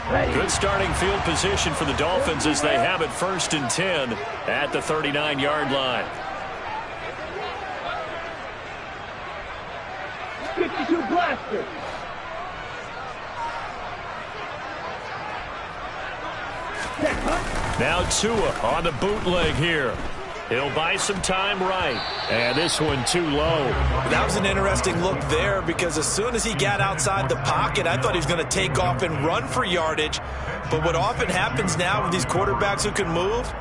Good starting field position for the Dolphins as they have it 1st and 10 at the 39-yard line. 52 blaster. Now Tua on the bootleg here. He'll buy some time right. And this one too low. That was an interesting look there because as soon as he got outside the pocket, I thought he was going to take off and run for yardage. But what often happens now with these quarterbacks who can move,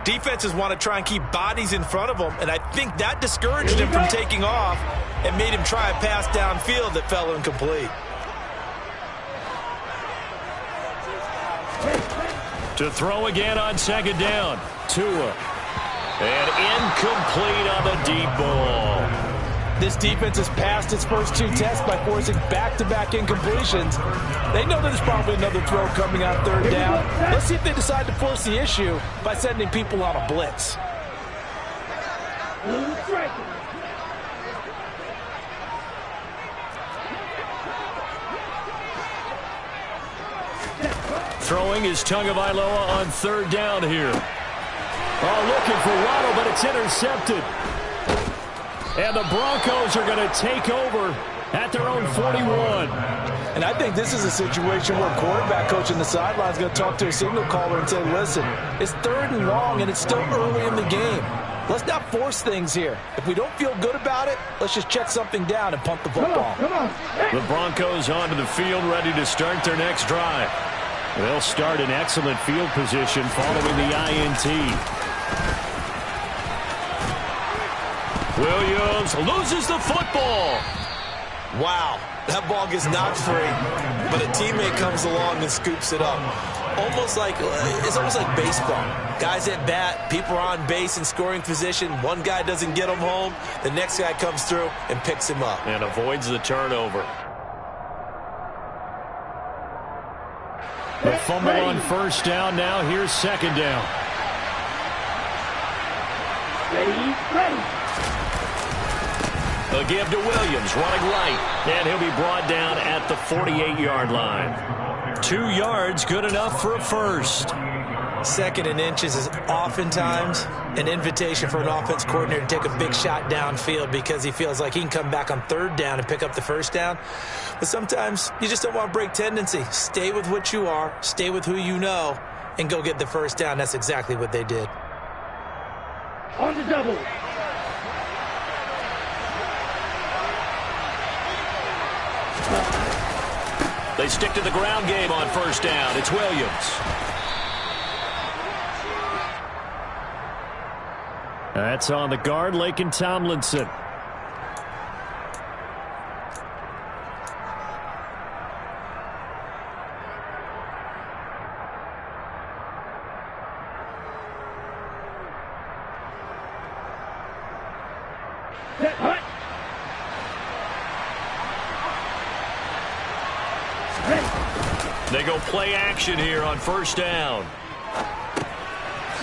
defenses want to try and keep bodies in front of them. And I think that discouraged him from taking off and made him try a pass downfield that fell incomplete. To throw again on 2nd down. Tua. And incomplete on the deep ball. This defense has passed its first 2 tests by forcing back-to-back incompletions. They know there's probably another throw coming on 3rd down. Let's see if they decide to force the issue by sending people on a blitz. Throwing is Tagovailoa on 3rd down here. Oh, looking for Waddle, but it's intercepted. And the Broncos are going to take over at their own 41. And I think this is a situation where quarterback coach in the sideline is going to talk to a signal caller and say, listen, it's 3rd and long and it's still early in the game. Let's not force things here. If we don't feel good about it, let's just check something down and punt the football. Come on. The Broncos onto the field ready to start their next drive. They'll start in excellent field position following the INT. Williams loses the football. Wow, that ball gets knocked free, but a teammate comes along and scoops it up. It's almost like baseball. Guys at bat, people are on base in scoring position. One guy doesn't get him home. The next guy comes through and picks him up. And avoids the turnover. The fumble on 1st down. Now here's 2nd down. Ready. The give to Williams, running right. And he'll be brought down at the 48-yard line. 2 yards, good enough for a first. 2nd and inches is oftentimes an invitation for an offense coordinator to take a big shot downfield because he feels like he can come back on 3rd down and pick up the 1st down. But sometimes you just don't want to break tendency. Stay with what you are, stay with who you know, and go get the 1st down. That's exactly what they did. On the double. They stick to the ground game on 1st down. It's Williams. That's on the guard, Laken Tomlinson. They go play action here on 1st down.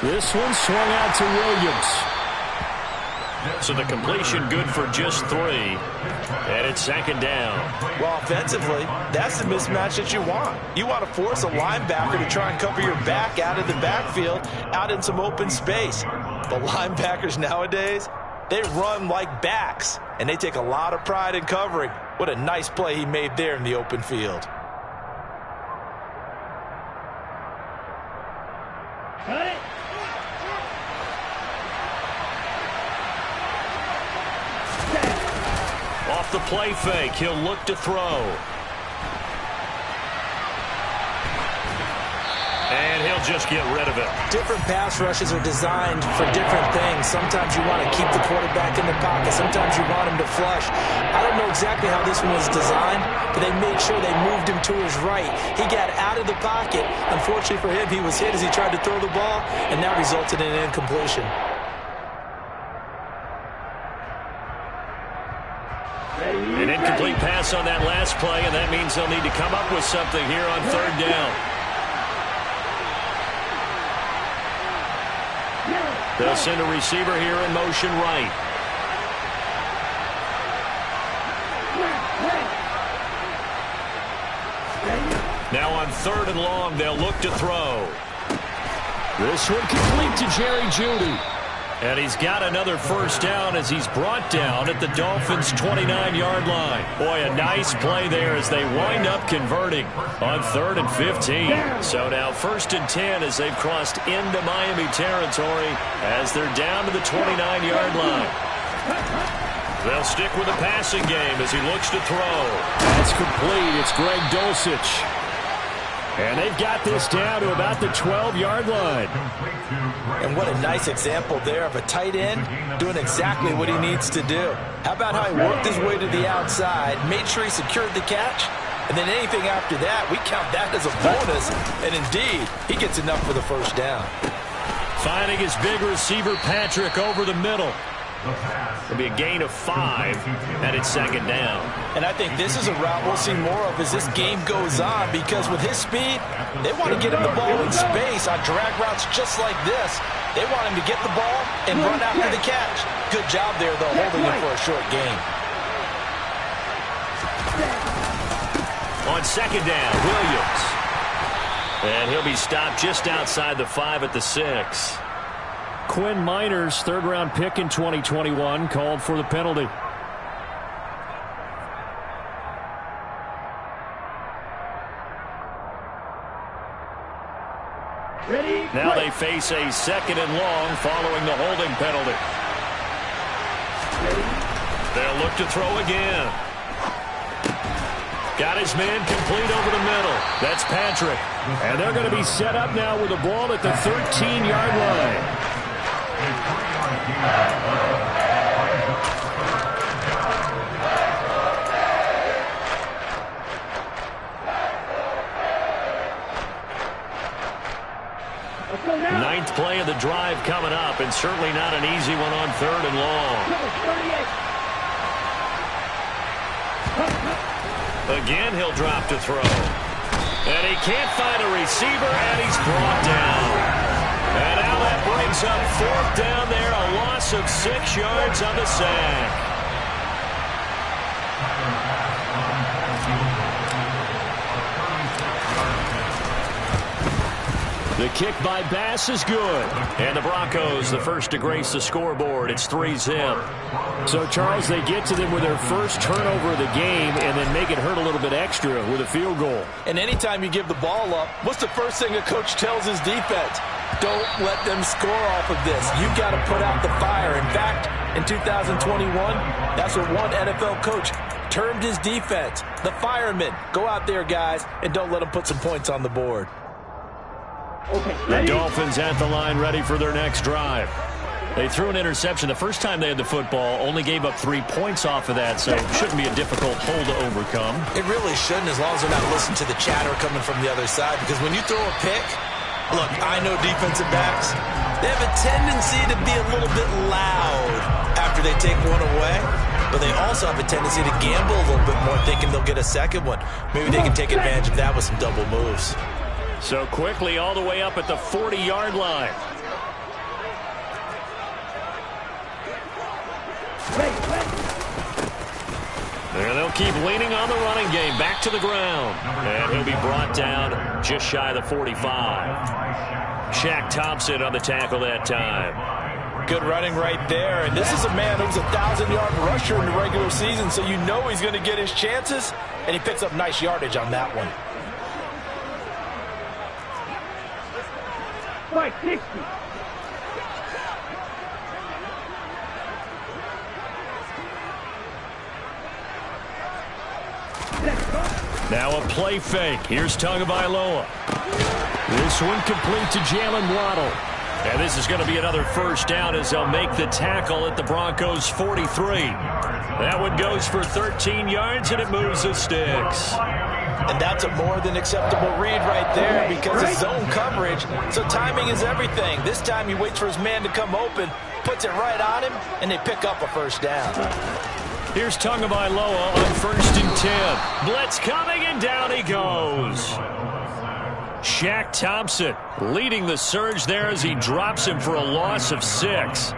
This one swung out to Williams. So the completion good for just 3. And it's 2nd down. Well, offensively, that's the mismatch that you want. You want to force a linebacker to try and cover your back out of the backfield, out in some open space. The linebackers nowadays, they run like backs, and they take a lot of pride in covering. What a nice play he made there in the open field. Off the play fake, he'll look to throw. And he'll just get rid of it. Different pass rushes are designed for different things. Sometimes you want to keep the quarterback in the pocket. Sometimes you want him to flush. I don't know exactly how this one was designed, but they made sure they moved him to his right. He got out of the pocket. Unfortunately for him, he was hit as he tried to throw the ball, and that resulted in an incompletion. An incomplete pass on that last play, and that means they'll need to come up with something here on 3rd down. They'll send a receiver here in motion right. Now on 3rd and long, they'll look to throw. This one complete to Jerry Jeudy. And he's got another first down as he's brought down at the Dolphins' 29-yard line. Boy, a nice play there as they wind up converting on 3rd and 15. So now 1st and 10 as they've crossed into Miami territory as they're down to the 29-yard line. They'll stick with the passing game as he looks to throw. That's complete. It's Greg Dulcich. And they've got this down to about the 12-yard line. And what a nice example there of a tight end doing exactly what he needs to do. How about how he worked his way to the outside, made sure he secured the catch, and then anything after that, we count that as a bonus. And indeed, he gets enough for the first down. Finding his big receiver, Patrick, over the middle. It'll be a gain of 5, and it's 2nd down. And I think this is a route we'll see more of as this game goes on, because with his speed, they want to get him the ball in space on drag routes just like this. They want him to get the ball and run after the catch. Good job there, though, holding him for a short gain. On 2nd down, Williams. And he'll be stopped just outside the 5 at the 6. Quinn Miners, 3rd-round pick in 2021, called for the penalty. Now they face a 2nd and long following the holding penalty. They'll look to throw again. Got his man complete over the middle. That's Patrick. And they're going to be set up now with the ball at the 13-yard line. Ninth play of the drive coming up, and certainly not an easy one on 3rd and long. Again, he'll drop to throw. And he can't find a receiver, and he's brought down. And now that brings up 4th down there, a loss of 6 yards on the sack. The kick by Bass is good. And the Broncos, the first to grace the scoreboard. It's 3-zip. So, Charles, they get to them with their first turnover of the game and then make it hurt a little bit extra with a field goal. And anytime you give the ball up, what's the first thing a coach tells his defense? Don't let them score off of this. You've got to put out the fire. In fact, in 2021, that's what one NFL coach termed his defense. The firemen. Go out there, guys, and don't let them put some points on the board. The Dolphins at the line ready for their next drive. They threw an interception the first time they had the football, only gave up 3 points off of that, so it shouldn't be a difficult hole to overcome. It really shouldn't, as long as they're not listening to the chatter coming from the other side, because when you throw a pick, look, I know defensive backs, they have a tendency to be a little bit loud after they take one away, but they also have a tendency to gamble a little bit more, thinking they'll get a second one. Maybe they can take advantage of that with some double moves. So quickly all the way up at the 40-yard line. And they'll keep leaning on the running game. Back to the ground. And he'll be brought down just shy of the 45. Shaq Thompson on the tackle that time. Good running right there. And this is a man who's a 1,000-yard rusher in the regular season, so you know he's going to get his chances. And he picks up nice yardage on that one. 560. Now a play fake. Here's Tagovailoa. This one complete to Jalen Waddle. And this is going to be another first down as they'll make the tackle at the Broncos' 43. That one goes for 13 yards, and it moves the sticks. And that's a more than acceptable read right there because it's zone coverage, so timing is everything. This time he waits for his man to come open, puts it right on him, and they pick up a first down. Here's Tagovailoa on 1st and 10. Blitz coming, and down he goes. Shaq Thompson leading the surge there as he drops him for a loss of 6.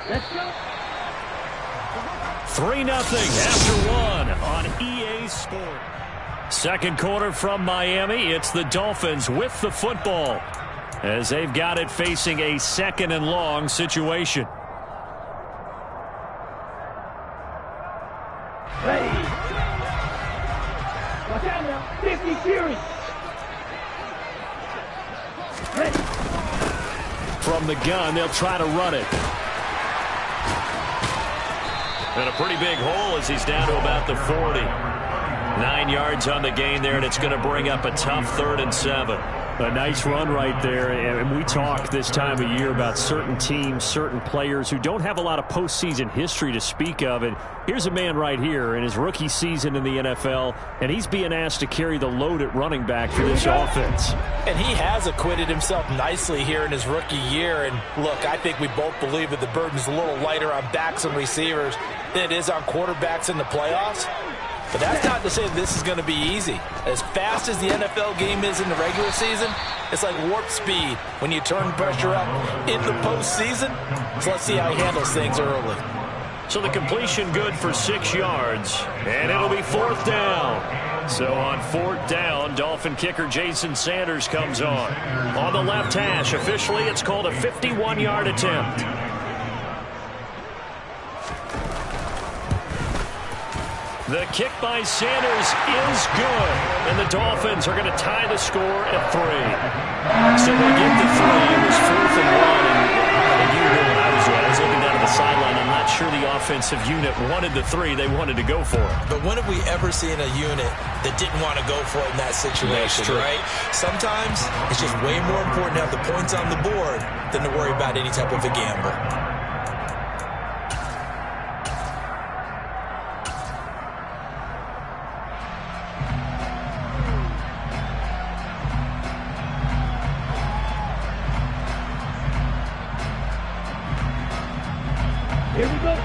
Let's go. 3-0 after 1 on EA Sport. Second quarter from Miami. It's the Dolphins with the football as they've got it facing a second and long situation. Ready. Watch out now. 50 series. Ready. From the gun, they'll try to run it. And a pretty big hole as he's down to about the 40. 9 yards on the gain there, and it's going to bring up a tough 3rd and 7. A nice run right there, and we talk this time of year about certain teams, certain players who don't have a lot of postseason history to speak of, and here's a man right here in his rookie season in the NFL, and he's being asked to carry the load at running back for this offense. And he has acquitted himself nicely here in his rookie year, and look, I think we both believe that the burden's a little lighter on backs and receivers than it is on quarterbacks in the playoffs. But that's not to say that this is going to be easy. As fast as the NFL game is in the regular season, it's like warp speed when you turn pressure up in the postseason. So let's see how he handles things early. So the completion good for 6 yards, and it'll be 4th down. So on 4th down, Dolphin kicker Jason Sanders comes on. On the left hash, officially it's called a 51-yard attempt. The kick by Sanders is good, and the Dolphins are going to tie the score at 3. So they get the 3. It was 4th and 1, and I think you knew when I was looking down at the sideline. I'm not sure the offensive unit wanted the 3. They wanted to go for it. But when have we ever seen a unit that didn't want to go for it in that situation, right? Sometimes it's just way more important to have the points on the board than to worry about any type of a gamble.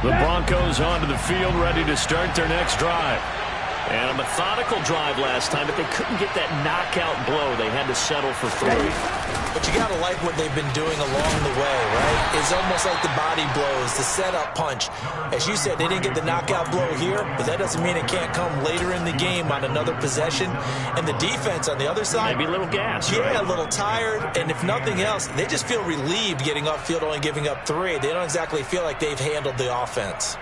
The Broncos onto the field, ready to start their next drive. And a methodical drive last time, but they couldn't get that knockout blow. They had to settle for 3. But you got to like what they've been doing along the way, right? It's almost like the body blows, the setup punch. As you said, they didn't get the knockout blow here, but that doesn't mean it can't come later in the game on another possession. And the defense on the other side, maybe a little gas, yeah, right? A little tired. And if nothing else, they just feel relieved getting upfield, only giving up 3. They don't exactly feel like they've handled the offense.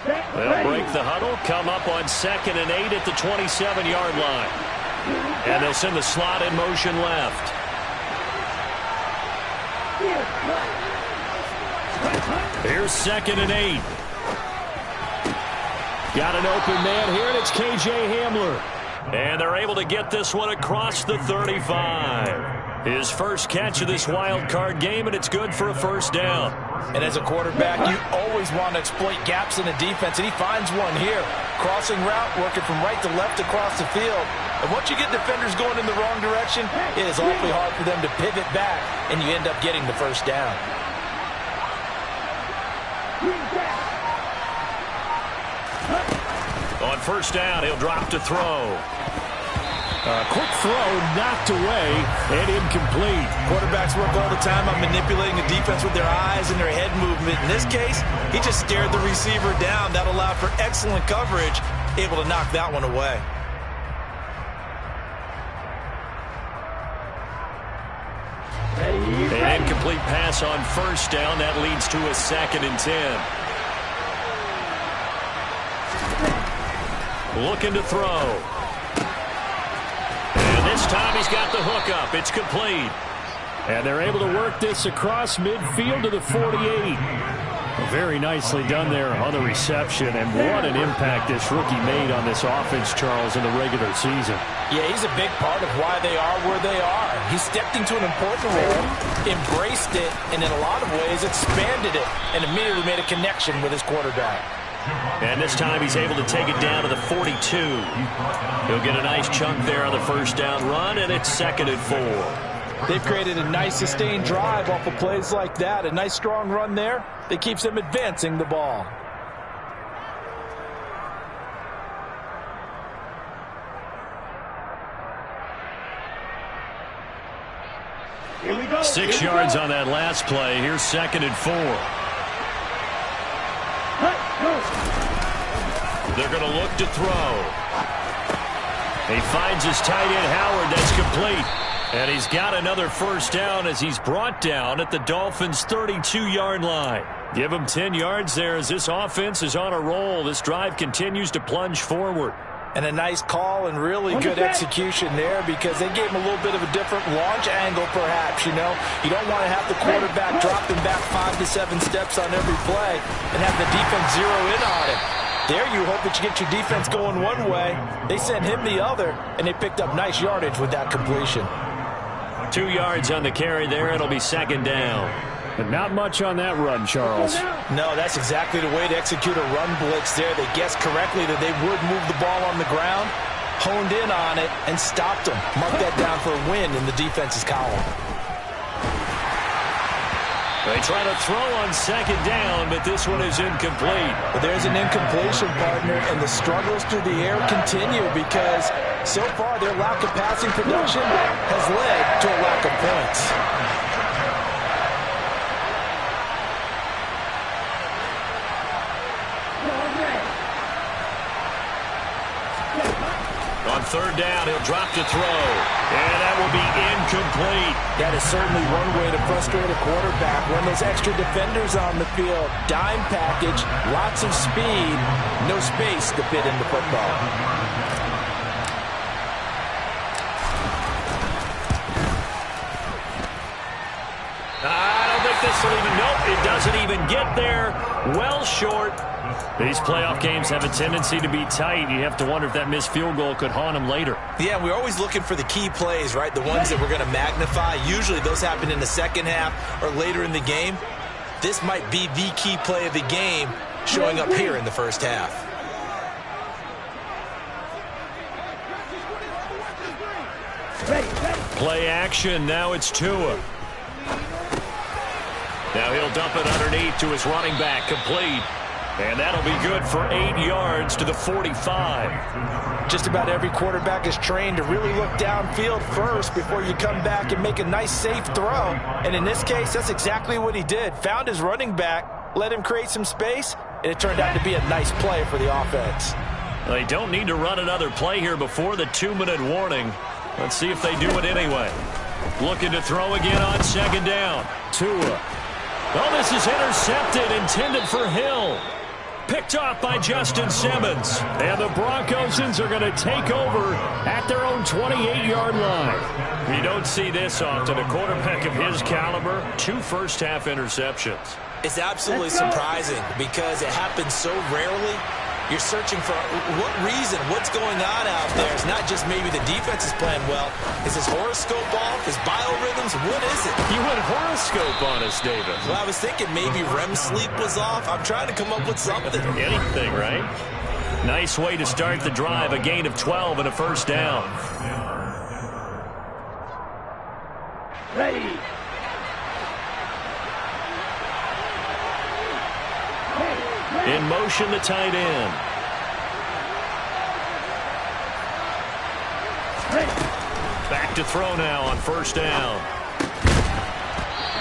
They'll break the huddle, come up on 2nd and 8 at the 27-yard line. And they'll send the slot in motion left. Here's 2nd and 8. Got an open man here, and it's K.J. Hamler. And they're able to get this one across the 35. His first catch of this wild card game, and it's good for a 1st down. And as a quarterback, you always want to exploit gaps in the defense, and he finds one here. Crossing route, working from right to left across the field. And once you get defenders going in the wrong direction, it is awfully hard for them to pivot back, and you end up getting the 1st down. On 1st down, he'll drop to throw. Quick throw, knocked away, and incomplete. Quarterbacks work all the time on manipulating the defense with their eyes and their head movement. In this case, he just stared the receiver down. That allowed for excellent coverage, able to knock that one away. An incomplete pass on 1st down. That leads to a 2nd and 10. Looking to throw. And this time he's got the hook up. It's complete. And they're able to work this across midfield to the 48. Very nicely done there on the reception. And what an impact this rookie made on this offense, Charles, in the regular season. Yeah, he's a big part of why they are where they are. He stepped into an important role, embraced it, and in a lot of ways expanded it, and immediately made a connection with his quarterback. And this time he's able to take it down to the 42. He'll get a nice chunk there on the 1st down run, and it's 2nd and 4. They've created a nice sustained drive off of plays like that. A nice strong run there that keeps them advancing the ball. Here we go. 6 yards on that last play. Here's 2nd and 4. They're going to look to throw. He finds his tight end, Howard. That's complete. And he's got another first down as he's brought down at the Dolphins' 32-yard line. Give him 10 yards there as this offense is on a roll. This drive continues to plunge forward. And a nice call and really good execution there because they gave him a little bit of a different launch angle perhaps, you know. You don't want to have the quarterback dropping back 5 to 7 steps on every play and have the defense zero in on him. There you hope that you get your defense going one way. They sent him the other, and they picked up nice yardage with that completion. 2 yards on the carry there. It'll be second down. But not much on that run, Charles. No, that's exactly the way to execute a run blitz there. They guessed correctly that they would move the ball on the ground, honed in on it, and stopped them. Mark that down for a win in the defense's column. They try to throw on second down, but this one is incomplete. But there's an incompletion, partner, and the struggles through the air continue because so far their lack of passing production has led to a lack of points. On third down, he'll drop to throw. And that will be incomplete. That is certainly one way to frustrate a quarterback. When those extra defenders on the field, dime package, lots of speed, no space to fit in the football. I don't think this will even, nope, it doesn't even get there. Well short. These playoff games have a tendency to be tight. You have to wonder if that missed field goal could haunt him later. Yeah, we're always looking for the key plays, right? The ones that we're going to magnify. Usually those happen in the second half or later in the game. This might be the key play of the game showing up here in the first half. Play action. Now it's Tua. Now he'll dump it underneath to his running back. Complete. And that'll be good for 8 yards to the 45. Just about every quarterback is trained to really look downfield first before you come back and make a nice, safe throw. And in this case, that's exactly what he did. Found his running back, let him create some space, and it turned out to be a nice play for the offense. They don't need to run another play here before the 2-minute warning. Let's see if they do it anyway. Looking to throw again on second down. Tua. Oh, this is intercepted, intended for Hill. Picked off by Justin Simmons. And the Broncosans are going to take over at their own 28-yard line. You don't see this often. A quarterback of his caliber, 2 first-half interceptions. It's absolutely surprising because it happens so rarely. You're searching for what reason, what's going on out there. It's not just maybe the defense is playing well. Is his horoscope off? His biorhythms? What is it? You went horoscope on us, David. Well, I was thinking maybe REM sleep was off. I'm trying to come up with something. Anything, right? Nice way to start the drive. A gain of 12 and a first down. Ready. In motion, the tight end. Back to throw now on first down.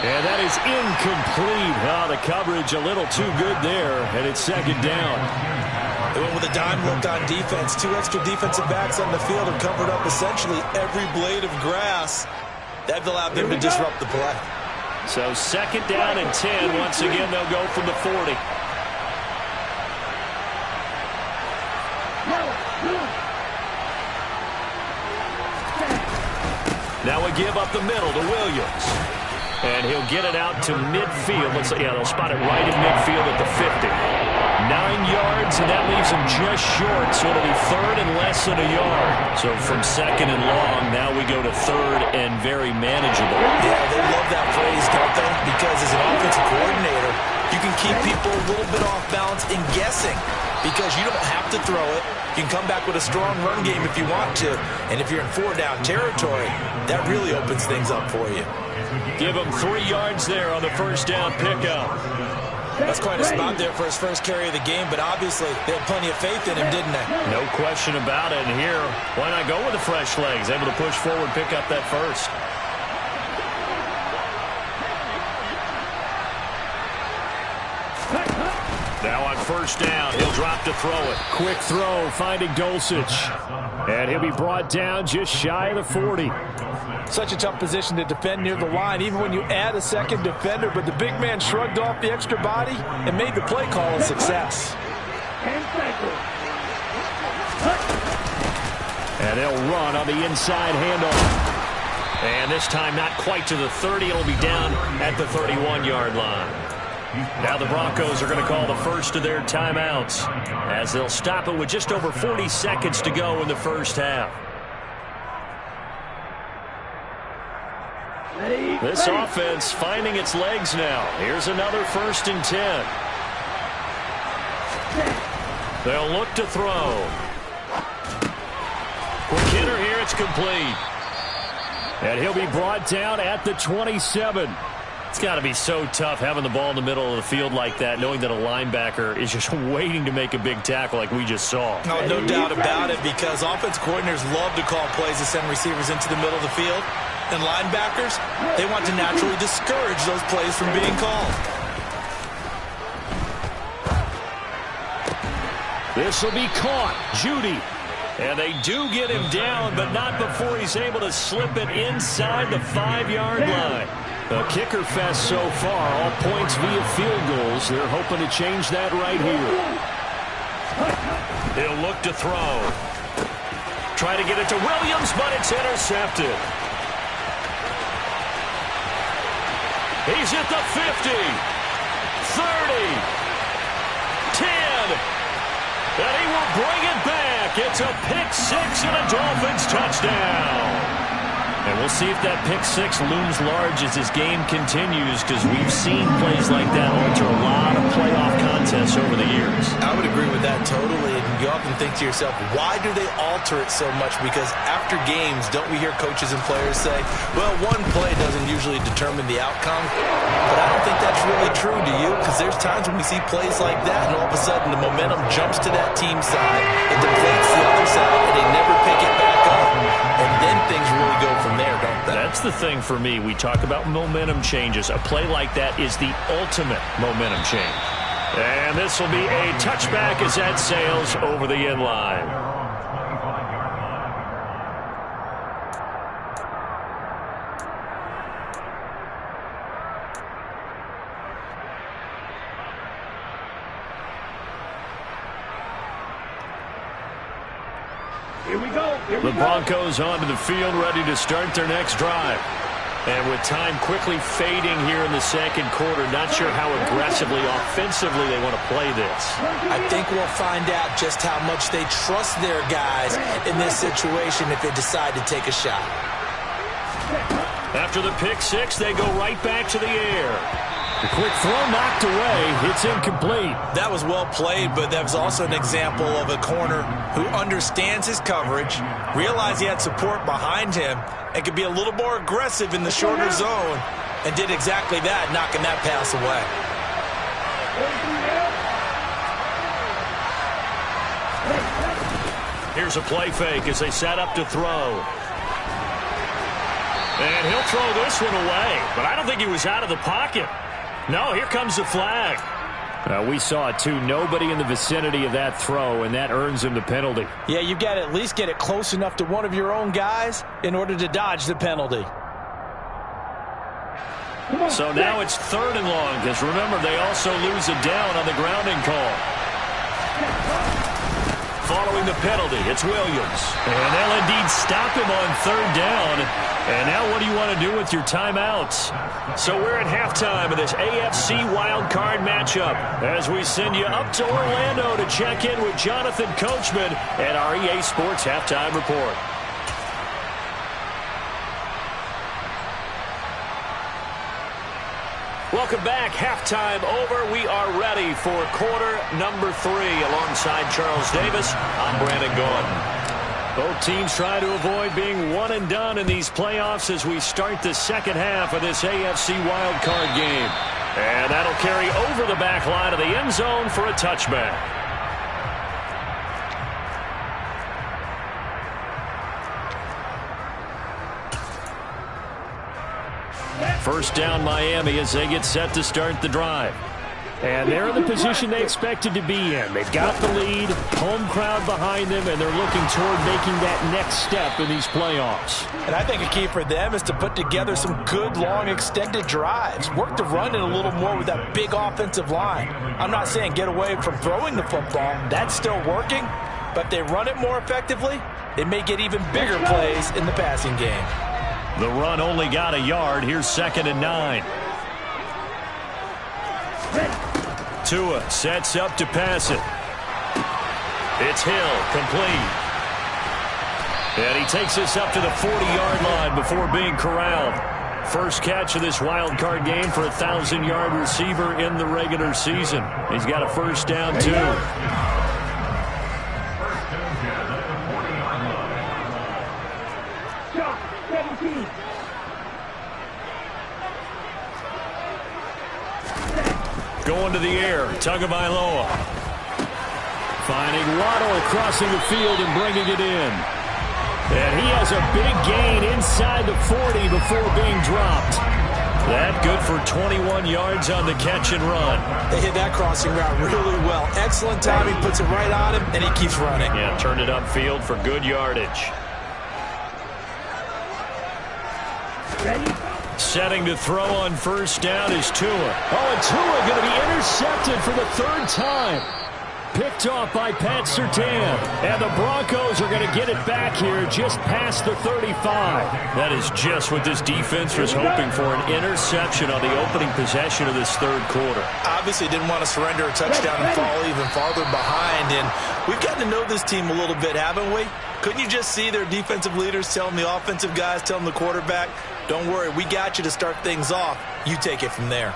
And that is incomplete. Oh, the coverage a little too good there, and it's second down. They went with a dime look on defense. 2 extra defensive backs on the field and covered up essentially every blade of grass. That allowed them to disrupt the play. So second down and 10. Once again, they'll go from the 40. Now we give up the middle to Williams. And he'll get it out to midfield. Looks like, yeah, they'll spot it right in midfield at the 50. 9 yards, and that leaves him just short, so it'll be third and less than a yard. So from second and long, now we go to third and very manageable. Yeah, they love that phrase, don't they? Because as an offensive coordinator, you can keep people a little bit off balance and guessing because you don't have to throw it. You can come back with a strong run game if you want to. And if you're in 4-down territory, that really opens things up for you. Give him 3 yards there on the first down pickup. That's quite a spot there for his first carry of the game, but obviously they had plenty of faith in him, didn't they? No question about it. And here, why not go with the fresh legs? Able to push forward, pick up that first. Now on first down. He'll drop to throw it. Quick throw, finding Dulcich. And he'll be brought down just shy of the 40. Such a tough position to defend near the line, even when you add a second defender. But the big man shrugged off the extra body and made the play call a success. And they'll run on the inside handoff. And this time not quite to the 30. It'll be down at the 31-yard line. Now the Broncos are going to call the first of their timeouts as they'll stop it with just over 40 seconds to go in the first half. This offense finding its legs now. Here's another 1st and 10. They'll look to throw. Quick hitter here. It's complete. And he'll be brought down at the 27. It's got to be so tough having the ball in the middle of the field like that, knowing that a linebacker is just waiting to make a big tackle like we just saw. Oh, no doubt about it, because offense coordinators love to call plays to send receivers into the middle of the field. And linebackers, they want to naturally discourage those plays from being called. This will be caught. Judy. And they do get him down, but not before he's able to slip it inside the 5-yard line. A kicker fest so far, all points via field goals. They're hoping to change that right here. He'll look to throw. Try to get it to Williams, but it's intercepted. He's at the 50, 30, 10. And he will bring it back. It's a pick-6 and a Dolphins touchdown. And we'll see if that pick-6 looms large as this game continues, because we've seen plays like that alter a lot of playoff contests over the years. I would agree with that totally. And you often think to yourself, why do they alter it so much? Because after games, don't we hear coaches and players say, well, one play doesn't usually determine the outcome? But I don't think that's really true, do you? Because there's times when we see plays like that, and all of a sudden the momentum jumps to that team side, it deflates the other side, and they never pick it back up. And then things really go from there, don't they? That's the thing for me. We talk about momentum changes. A play like that is the ultimate momentum change. And this will be a touchback as that sails over the end line. The Broncos onto the field, ready to start their next drive. And with time quickly fading here in the second quarter, not sure how aggressively, offensively they want to play this. I think we'll find out just how much they trust their guys in this situation if they decide to take a shot. After the pick-6, they go right back to the air. The quick throw knocked away. It's incomplete. That was well played, but that was also an example of a corner who understands his coverage, realized he had support behind him, and could be a little more aggressive in the shorter zone, and did exactly that, knocking that pass away. Here's a play fake as they set up to throw. And he'll throw this one away, but I don't think he was out of the pocket. No, here comes the flag. We saw it too. Nobody in the vicinity of that throw, and that earns him the penalty. Yeah, you've got to at least get it close enough to one of your own guys in order to dodge the penalty. So now it's 3rd and long, because remember, they also lose a down on the grounding call. Following the penalty, it's Williams. And they'll indeed stop him on 3rd down. And now what do you want to do with your timeouts? So we're at halftime of this AFC wildcard matchup as we send you up to Orlando to check in with Jonathan Coachman at our EA Sports Halftime Report. Welcome back. Halftime over. We are ready for quarter number 3 alongside Charles Davis. I'm Brandon Gordon. Both teams try to avoid being one and done in these playoffs as we start the second half of this AFC wildcard game. And that'll carry over the back line of the end zone for a touchback. First down Miami as they get set to start the drive. And they're in the position they expected to be in. They've got the lead, home crowd behind them, and they're looking toward making that next step in these playoffs. And I think a key for them is to put together some good, long, extended drives. Work the run in a little more with that big offensive line. I'm not saying get away from throwing the football. That's still working. But if they run it more effectively, they may get even bigger plays in the passing game. The run only got a yard. Here's 2nd and 9. Tua sets up to pass it. It's Hill, complete. And he takes this up to the 40-yard line before being corralled. First catch of this wild card game for a 1,000-yard receiver in the regular season. He's got a first down, too. Going to the air, Tagovailoa. Finding Waddle crossing the field and bringing it in. And he has a big gain inside the 40 before being dropped. That good for 21 yards on the catch and run. They hit that crossing route really well. Excellent timing, puts it right on him, and he keeps running. Yeah, turned it upfield for good yardage. Ready? Setting to throw on first down is Tua. Oh, and Tua going to be intercepted for the 3rd time. Picked off by Pat Surtain. And the Broncos are going to get it back here just past the 35. That is just what this defense was hoping for, an interception on the opening possession of this 3rd quarter. Obviously didn't want to surrender a touchdown and fall even farther behind. And we've gotten to know this team a little bit, haven't we? Couldn't you just see their defensive leaders telling the offensive guys, telling the quarterback, don't worry, we got you to start things off. You take it from there.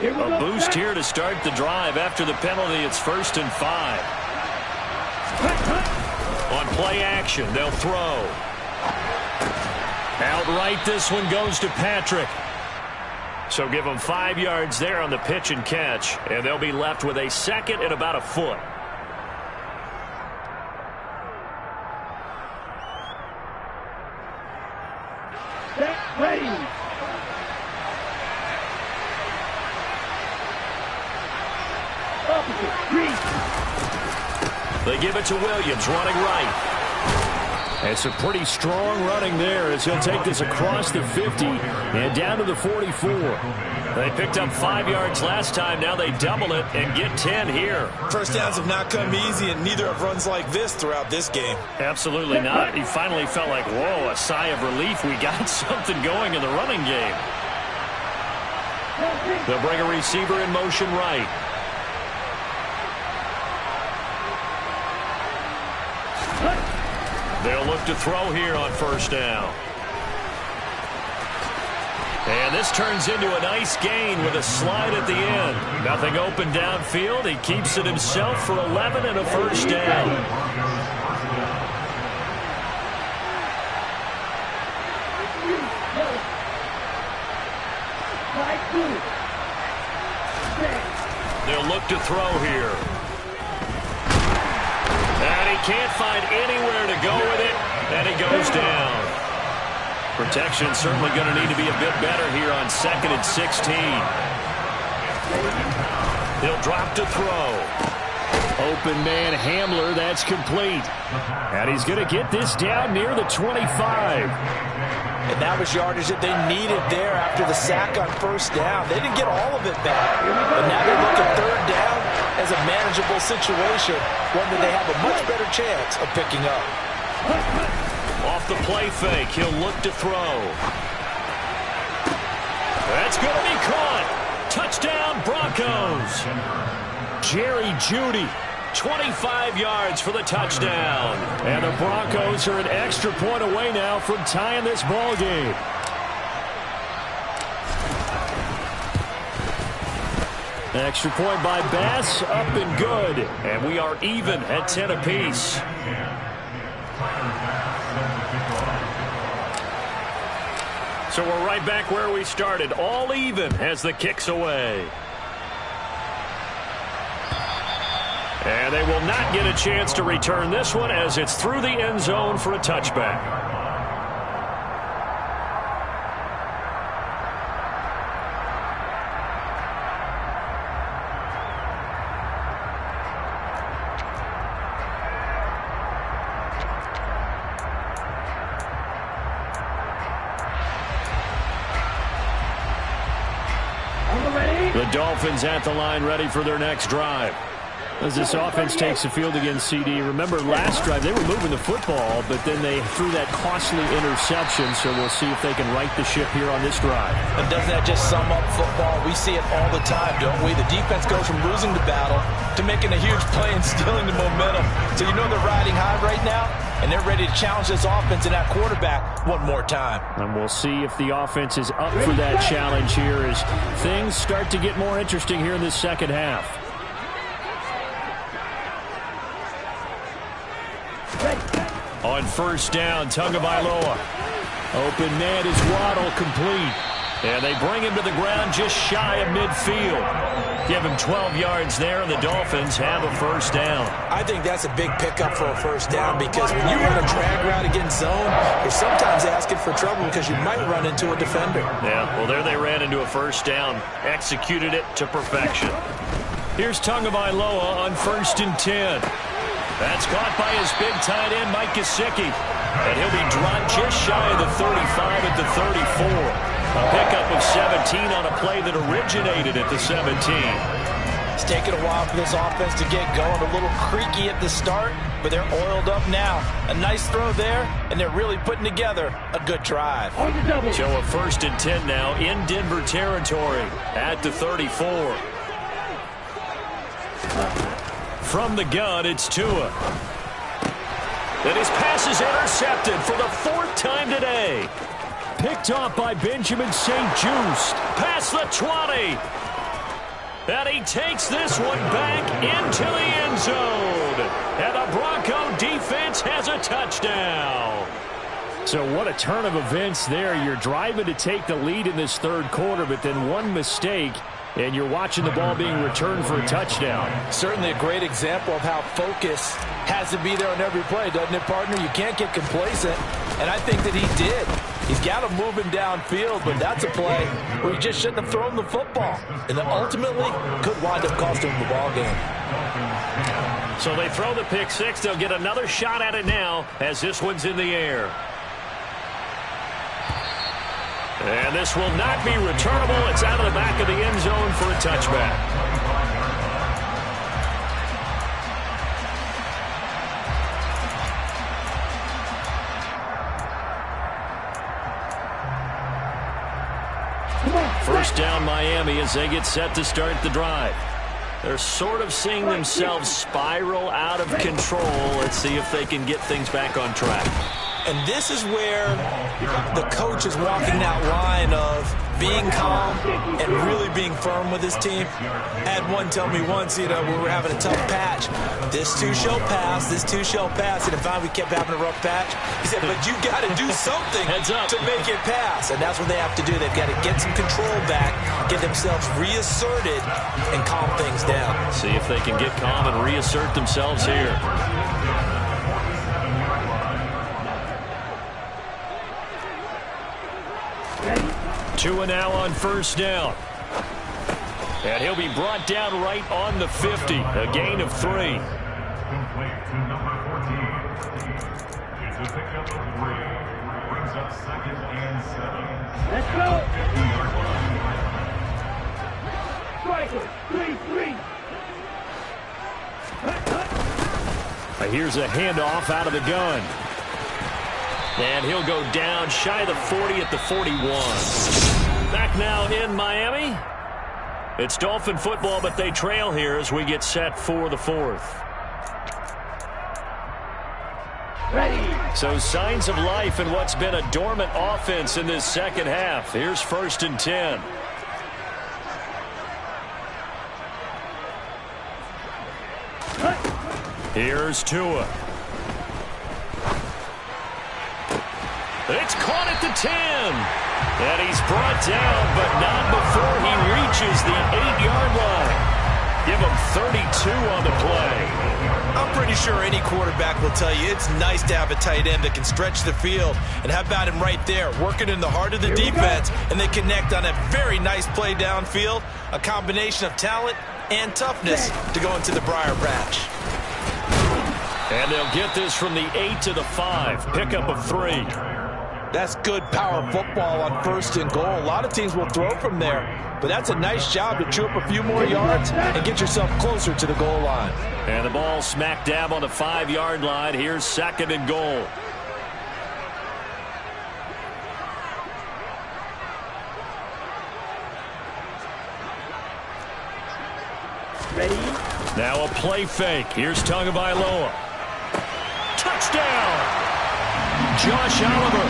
A boost here to start the drive. After the penalty, it's 1st and 5. On play action, they'll throw. Outright, this one goes to Patrick. So give them 5 yards there on the pitch and catch, and they'll be left with a 2nd and about a foot. Ready. They give it to Williams, running right. It's a pretty strong running there as he'll take this across the 50 and down to the 44. They picked up 5 yards last time. Now they double it and get 10 here. First downs have not come easy, and neither have runs like this throughout this game. Absolutely not. He finally felt like, whoa, a sigh of relief. We got something going in the running game. They'll bring a receiver in motion right. They'll look to throw here on first down. And this turns into a nice gain with a slide at the end. Nothing open downfield. He keeps it himself for 11 and a first down. They'll look to throw here. And he can't find anywhere to go with it, and he goes down. Protection certainly going to need to be a bit better here on 2nd and 16. He'll drop to throw. Open man Hamler, that's complete. And he's going to get this down near the 25. And that was yardage that they needed there after the sack on first down. They didn't get all of it back. But now they look at 3rd down as a manageable situation, one that they have a much better chance of picking up. Off the play fake, he'll look to throw. That's going to be caught. Touchdown, Broncos. Jerry Jeudy, 25 yards for the touchdown. And the Broncos are an extra point away now from tying this ball game. Extra point by Bass, up and good. And we are even at 10 apiece. So we're right back where we started, all even as the kick's away. And they will not get a chance to return this one as it's through the end zone for a touchback. The Dolphins at the line ready for their next drive. As this offense takes the field against CD, remember last drive they were moving the football, but then they threw that costly interception, so we'll see if they can right the ship here on this drive. And doesn't that just sum up football? We see it all the time, don't we? The defense goes from losing the battle to making a huge play and stealing the momentum. So you know they're riding high right now, and they're ready to challenge this offense and that quarterback one more time. And we'll see if the offense is up for that challenge here as things start to get more interesting here in this second half. On first down, Tagovailoa. Open man is Waddle, complete. And they bring him to the ground just shy of midfield. Give him 12 yards there, and the Dolphins have a first down. I think that's a big pickup for a first down because when you run a drag route against zone, you're sometimes asking for trouble because you might run into a defender. Yeah, well, there they ran into a first down. Executed it to perfection. Here's Tagovailoa on 1st and 10. That's caught by his big tight end, Mike Gesicki. And he'll be dropped just shy of the 35 at the 34. A pickup of 17 on a play that originated at the 17. It's taken a while for this offense to get going. A little creaky at the start, but they're oiled up now. A nice throw there, and they're really putting together a good drive. So a 1st and 10 now in Denver territory at the 34. From the gun, it's Tua. And his pass is intercepted for the 4th time today. Picked off by Benjamin St. Juste. Past the 20. And he takes this one back into the end zone. And the Bronco defense has a touchdown. So what a turn of events there. You're driving to take the lead in this 3rd quarter, but then one mistake, and you're watching the ball being returned for a touchdown. Certainly a great example of how focus has to be there on every play, doesn't it, partner? You can't get complacent, and I think that he did. He's got to move him downfield, but that's a play where he just shouldn't have thrown the football. And then ultimately could wind up costing him the ball game. So they throw the pick six. They'll get another shot at it now as this one's in the air. And this will not be returnable. It's out of the back of the end zone for a touchback. First down Miami as they get set to start the drive. They're sort of seeing themselves spiral out of control. Let's see if they can get things back on track. And this is where the coach is walking that line of being calm and really being firm with his team. I had one tell me once, we were having a tough patch. This too shall pass, this too shall pass. And if we kept having a rough patch, he said, but you got to do something to make it pass. And that's what they have to do. They've got to get some control back, get themselves reasserted, and calm things down. See if they can get calm and reassert themselves here. Tua now on first down. And he'll be brought down right on the 50. A gain of 3. Complete to number 14. It's a pickup of 3. Brings up 2nd and 7. Let's go. Striker, 3-3. Here's a handoff out of the gun. And he'll go down shy of the 40 at the 41. Back now in Miami. It's Dolphin football, but they trail here as we get set for the 4th. Ready. So signs of life in what's been a dormant offense in this second half. Here's 1st and 10. Here's Tua. It's caught at the 10. And he's brought down, but not before he reaches the 8-yard line. Give him 32 on the play. I'm pretty sure any quarterback will tell you it's nice to have a tight end that can stretch the field. And how about him right there, working in the heart of the defense, and they connect on a very nice play downfield. A combination of talent and toughness to go into the briar patch. And they'll get this from the 8 to the 5. Pickup of 3. That's good power football on 1st and goal. A lot of teams will throw from there, but that's a nice job to chew up a few more yards and get yourself closer to the goal line. And the ball smack dab on the 5-yard line. Here's 2nd and goal. Ready? Now a play fake. Here's Tagovailoa. Touchdown! Josh Oliver, a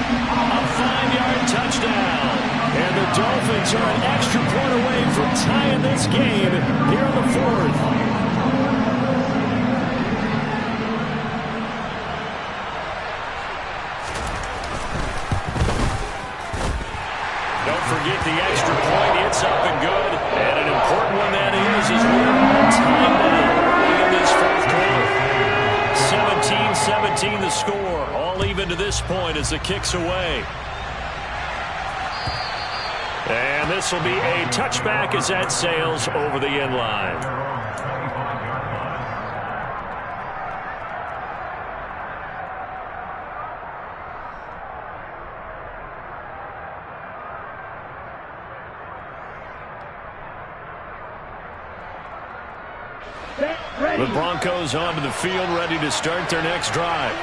5-yard touchdown. And the Dolphins are an extra point away from tying this game here in the 4th. Don't forget the extra point. It's up and good. And an important one that is we're on time now early in this 4th quarter. 17-17 the score. All even to this point as the kick's away. And this will be a touchback as that sails over the end line. The Broncos onto the field, ready to start their next drive.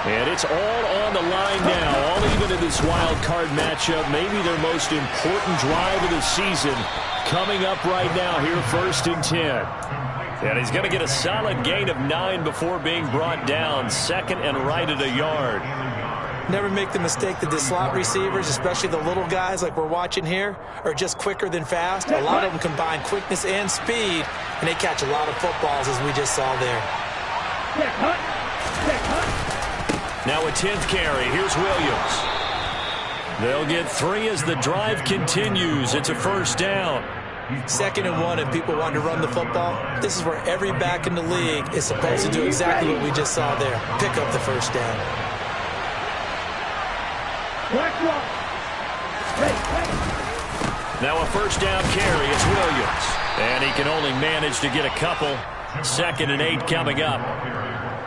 And it's all on the line now, all even in this wild card matchup. Maybe their most important drive of the season coming up right now here, 1st and 10. And he's going to get a solid gain of 9 before being brought down. 2nd and right at a yard. Never make the mistake that the slot receivers, especially the little guys like we're watching here, are just quicker than fast. A lot of them combine quickness and speed, and they catch a lot of footballs as we just saw there. Now a 10th carry. Here's Williams. They'll get 3 as the drive continues. It's a 1st down. 2nd and 1 and people want to run the football. This is where every back in the league is supposed to do exactly what we just saw there. Pick up the 1st down. Now a 1st down carry. It's Williams. And he can only manage to get a couple. 2nd and 8 coming up.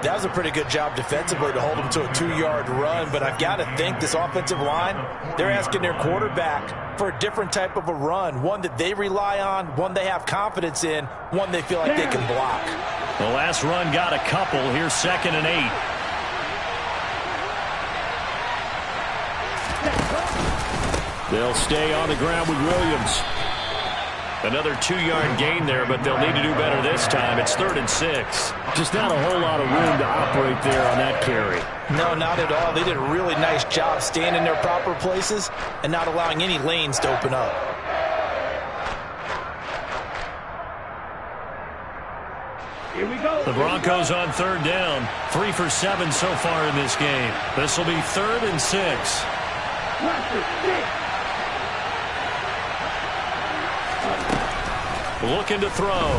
That was a pretty good job defensively to hold him to a 2-yard run, but I've got to think this offensive line, they're asking their quarterback for a different type of a run, one that they rely on, one they have confidence in, one they feel like they can block. The last run got a couple. Here's 2nd and 8. They'll stay on the ground with Williams. Another 2-yard gain there, but they'll need to do better this time. It's 3rd and 6. Just not a whole lot of room to operate there on that carry. No, not at all. They did a really nice job staying in their proper places and not allowing any lanes to open up. Here we go. The Broncos on 3rd down. 3 for 7 so far in this game. This will be 3rd and 6. Looking to throw.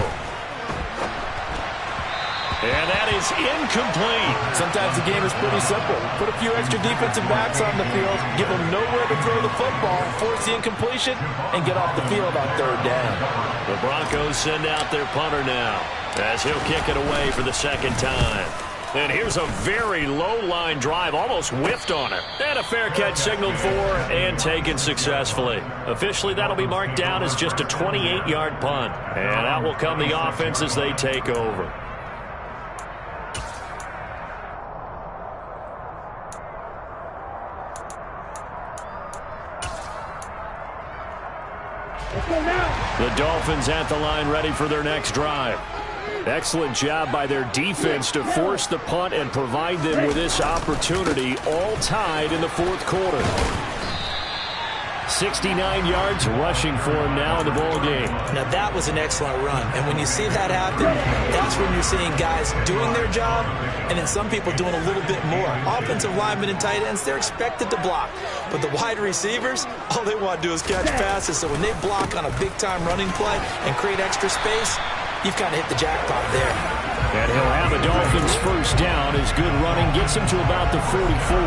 And that is incomplete. Sometimes the game is pretty simple. Put a few extra defensive backs on the field, give them nowhere to throw the football, force the incompletion, and get off the field on 3rd down. The Broncos send out their punter now as he'll kick it away for the 2nd time. And here's a very low-line drive, almost whiffed on it. And a fair catch signaled for and taken successfully. Officially, that'll be marked down as just a 28-yard punt. And out will come the offense as they take over. The Dolphins at the line ready for their next drive. Excellent job by their defense to force the punt and provide them with this opportunity, all tied in the 4th quarter. 69 yards rushing for him now in the ball game. Now that was an excellent run, and when you see that happen, that's when you're seeing guys doing their job and then some people doing a little bit more. Offensive linemen and tight ends, they're expected to block, but the wide receivers, all they want to do is catch passes. So when they block on a big-time running play and create extra space, you've kind of hit the jackpot there. And he'll have a Dolphins 1st down. His good running gets him to about the 44.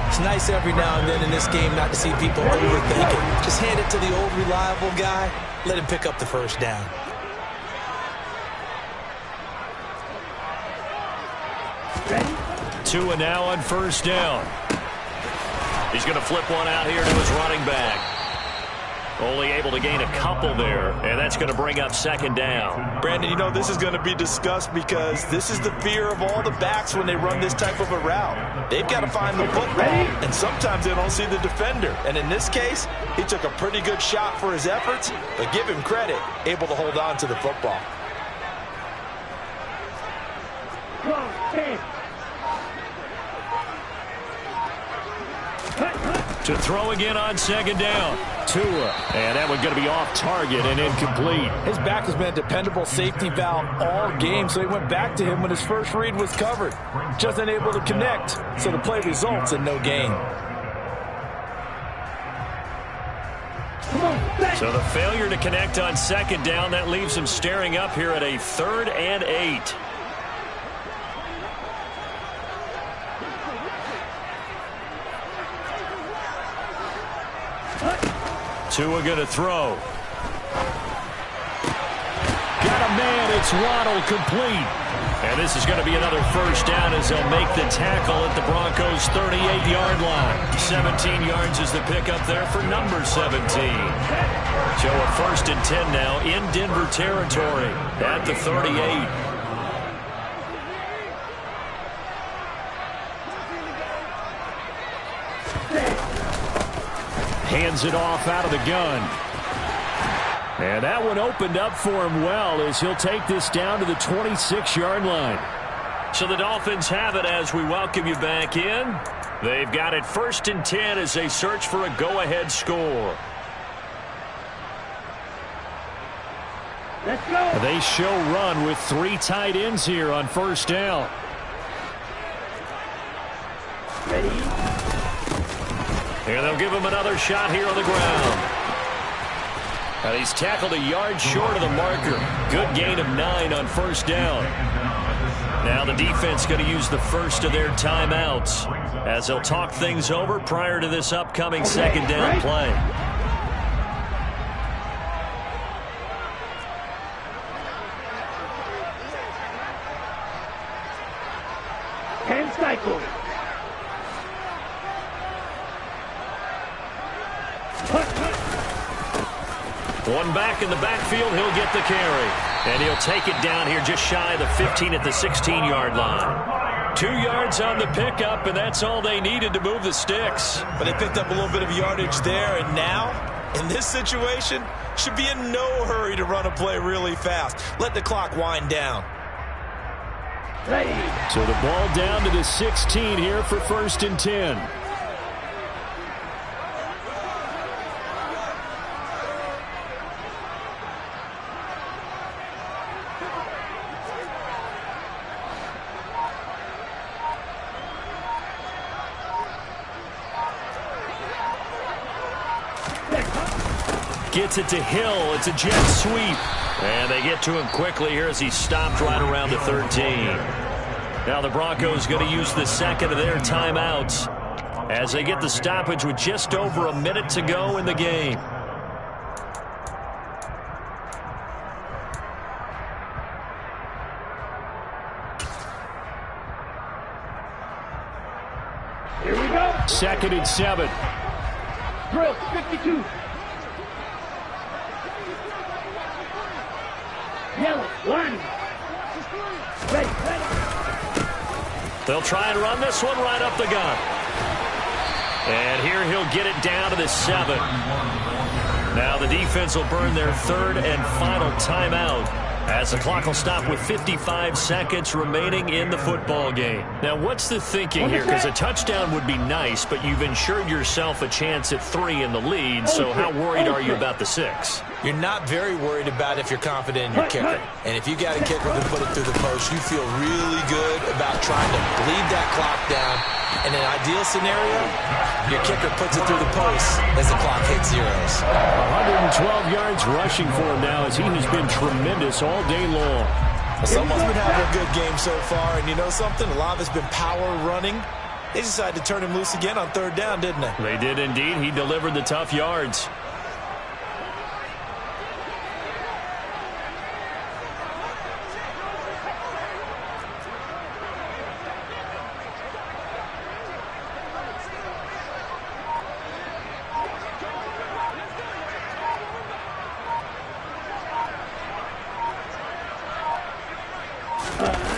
It's nice every now and then in this game not to see people overthink it. Just hand it to the old reliable guy. Let him pick up the 1st down. Ready? Tua now on 1st down. He's going to flip one out here to his running back. Only able to gain a couple there, and that's going to bring up second down. Brandon, you know, this is going to be discussed because this is the fear of all the backs when they run this type of a route. They've got to find the football, and sometimes they don't see the defender. And in this case, he took a pretty good shot for his efforts, but give him credit, able to hold on to the football. To throw again on second down. Tua. And that one's going to be off target and incomplete. His back has been a dependable safety valve all game, so he went back to him when his first read was covered. Just unable to connect, so the play results in no gain. So the failure to connect on second down, that leaves him staring up here at a 3rd and 8. Tua going to throw. Got a man. It's Waddle, complete. And this is going to be another first down as they'll make the tackle at the Broncos' 38-yard line. 17 yards is the pickup there for number 17. So a 1st and 10 now in Denver territory at the 38. Hands it off out of the gun. And that one opened up for him well as he'll take this down to the 26-yard line. So the Dolphins have it as we welcome you back in. They've got it 1st and 10 as they search for a go-ahead score. Let's go. They show run with 3 tight ends here on 1st down. Ready? Here they'll give him another shot here on the ground. And he's tackled a yard short of the marker. Good gain of 9 on 1st down. Now the defense going to use the first of their timeouts as they'll talk things over prior to this upcoming second down play. Hand cycle. One back in the backfield, he'll get the carry. And he'll take it down here just shy of the 15 at the 16-yard line. 2 yards on the pickup, and that's all they needed to move the sticks. But they picked up a little bit of yardage there, and now, in this situation, should be in no hurry to run a play really fast. Let the clock wind down. Ready. So the ball down to the 16 here for 1st and 10. Gets it to Hill. It's a jet sweep. And they get to him quickly here as he stopped right around the 13. Now the Broncos going to use the second of their timeouts as they get the stoppage with just over a minute to go in the game. Here we go. 2nd and 7. Drill 52. Yellow, 1. Ready. They'll try and run this one right up the gut. And here he'll get it down to the 7. Now the defense will burn their 3rd and final timeout as the clock will stop with 55 seconds remaining in the football game. Now what's the thinking here? Because a touchdown would be nice, but you've ensured yourself a chance at 3 in the lead, so how worried are you about the 6? You're not very worried about if you're confident in your kicker. And if you got a kicker who can put it through the post, you feel really good about trying to bleed that clock down. In an ideal scenario, your kicker puts it through the post as the clock hits zeros. 112 yards rushing for him now as he has been tremendous all day long. Someone's been having a good game so far, and you know something? A lot of it's been power running. They decided to turn him loose again on 3rd down, didn't they? They did indeed. He delivered the tough yards.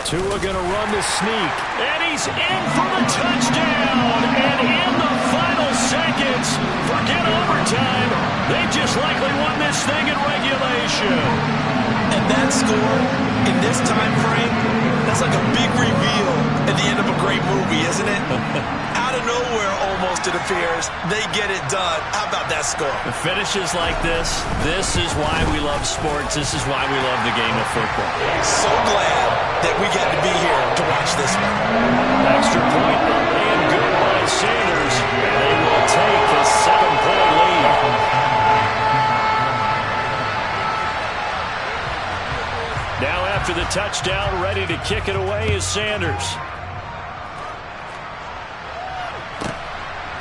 Tua going to run the sneak. And he's in for the touchdown. And in the final seconds, forget overtime. They just likely won this thing in regulation. And that score, in this time frame, that's like a big reveal at the end of a great movie, isn't it? Out of nowhere, almost, it appears, they get it done. How about that score? The finishes like this is why we love sports. This is why we love the game of football. So glad that we get to be here to watch this one. Extra point up and good by Sanders. And they will take a 7-point lead. Now after the touchdown, ready to kick it away is Sanders.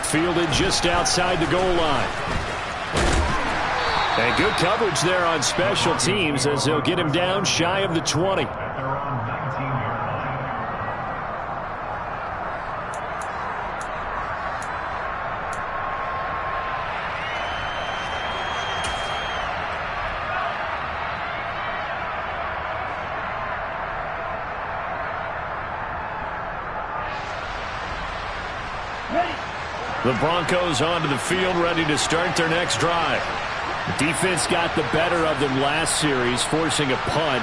Fielded just outside the goal line. And good coverage there on special teams as they'll get him down shy of the 20. At their own 19-yard line. The Broncos onto the field, ready to start their next drive. The defense got the better of them last series, forcing a punt.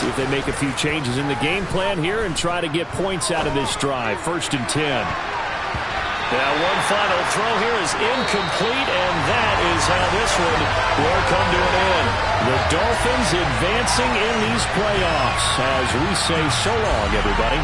See if they make a few changes in the game plan here and try to get points out of this drive. 1st and 10. Now one final throw here is incomplete, and that is how this one will come to an end. The Dolphins advancing in these playoffs as we say so long, everybody.